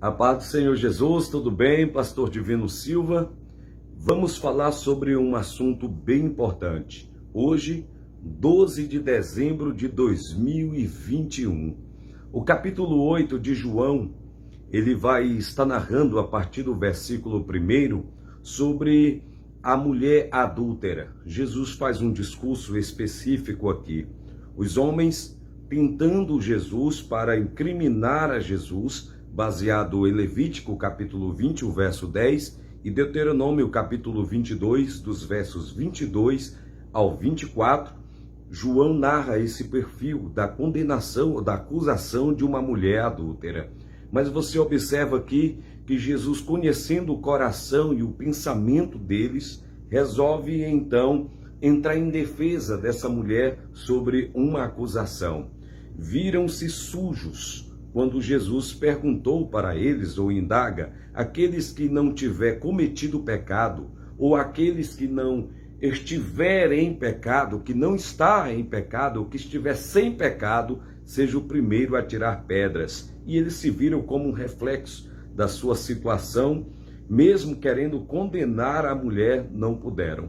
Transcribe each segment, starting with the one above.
A paz do Senhor Jesus, tudo bem? Pastor Divino Silva. Vamos falar sobre um assunto bem importante. Hoje, 12 de dezembro de 2021. O capítulo 8 de João, ele vai estar narrando a partir do versículo 1 sobre a mulher adúltera. Jesus faz um discurso específico aqui. Os homens tentando Jesus para incriminar a Jesus, baseado em Levítico capítulo 20, o verso 10, e Deuteronômio capítulo 22, dos versos 22 ao 24, João narra esse perfil da condenação ou da acusação de uma mulher adúltera. Mas você observa aqui que Jesus, conhecendo o coração e o pensamento deles, resolve então entrar em defesa dessa mulher sobre uma acusação. Viram-se sujos quando Jesus perguntou para eles, ou indaga, aqueles que não tiver cometido pecado, ou aqueles que não estiver em pecado, que não está em pecado, ou que estiver sem pecado, seja o primeiro a tirar pedras. E eles se viram como um reflexo da sua situação, mesmo querendo condenar a mulher, não puderam.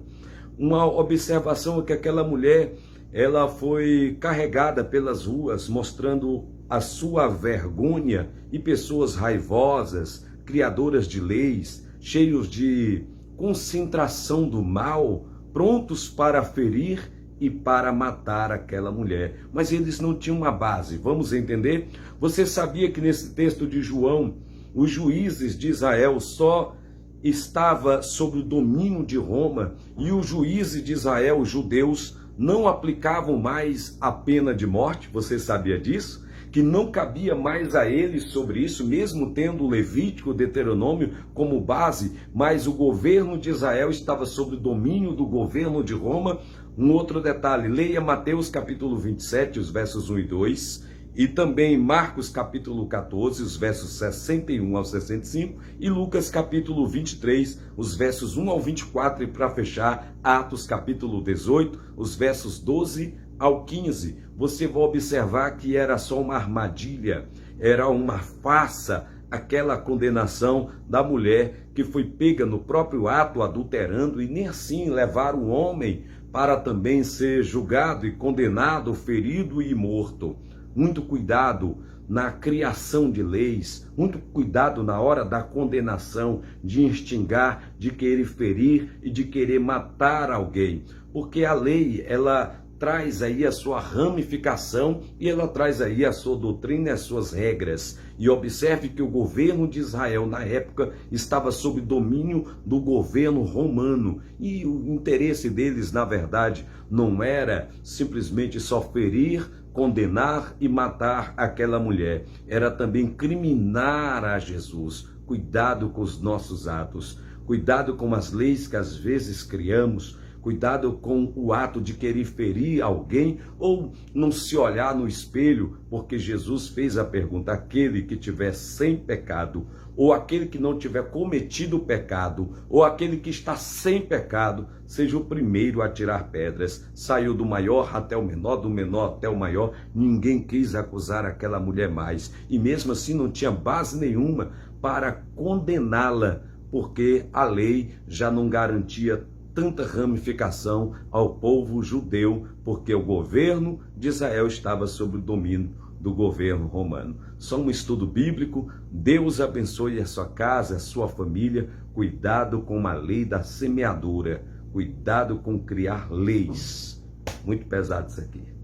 Uma observação é que aquela mulher, ela foi carregada pelas ruas, mostrando a sua vergonha, e pessoas raivosas, criadoras de leis, cheios de concentração do mal, prontos para ferir e para matar aquela mulher. Mas eles não tinham uma base, vamos entender? Você sabia que nesse texto de João, os juízes de Israel só estava sob o domínio de Roma, e os juízes de Israel, os judeus, não aplicavam mais a pena de morte? Você sabia disso? Que não cabia mais a eles sobre isso, mesmo tendo o Levítico, o Deuteronômio como base, mas o governo de Israel estava sob o domínio do governo de Roma. Um outro detalhe, leia Mateus capítulo 27, os versos 1 e 2, e também Marcos capítulo 14, os versos 61 ao 65, e Lucas capítulo 23, os versos 1 ao 24, e para fechar, Atos capítulo 18, os versos 12 ao 15, você vai observar que era só uma armadilha, era uma farsa, aquela condenação da mulher que foi pega no próprio ato adulterando, e nem assim levar o homem para também ser julgado e condenado, ferido e morto. Muito cuidado na criação de leis, muito cuidado na hora da condenação, de instigar, de querer ferir e de querer matar alguém, porque a lei, ela traz aí a sua ramificação e ela traz aí a sua doutrina e as suas regras. E observe que o governo de Israel na época estava sob domínio do governo romano, e o interesse deles, na verdade, não era simplesmente só ferir, condenar e matar aquela mulher, era também criminar a Jesus. Cuidado com os nossos atos, cuidado com as leis que às vezes criamos, cuidado com o ato de querer ferir alguém ou não se olhar no espelho, porque Jesus fez a pergunta: aquele que tiver sem pecado, ou aquele que não tiver cometido pecado, ou aquele que está sem pecado, seja o primeiro a tirar pedras. Saiu do maior até o menor, do menor até o maior, ninguém quis acusar aquela mulher mais, e mesmo assim não tinha base nenhuma para condená-la, porque a lei já não garantia tanta ramificação ao povo judeu, porque o governo de Israel estava sob o domínio do governo romano. Só um estudo bíblico. Deus abençoe a sua casa, a sua família. Cuidado com a lei da semeadura, cuidado com criar leis. Muito pesado isso aqui.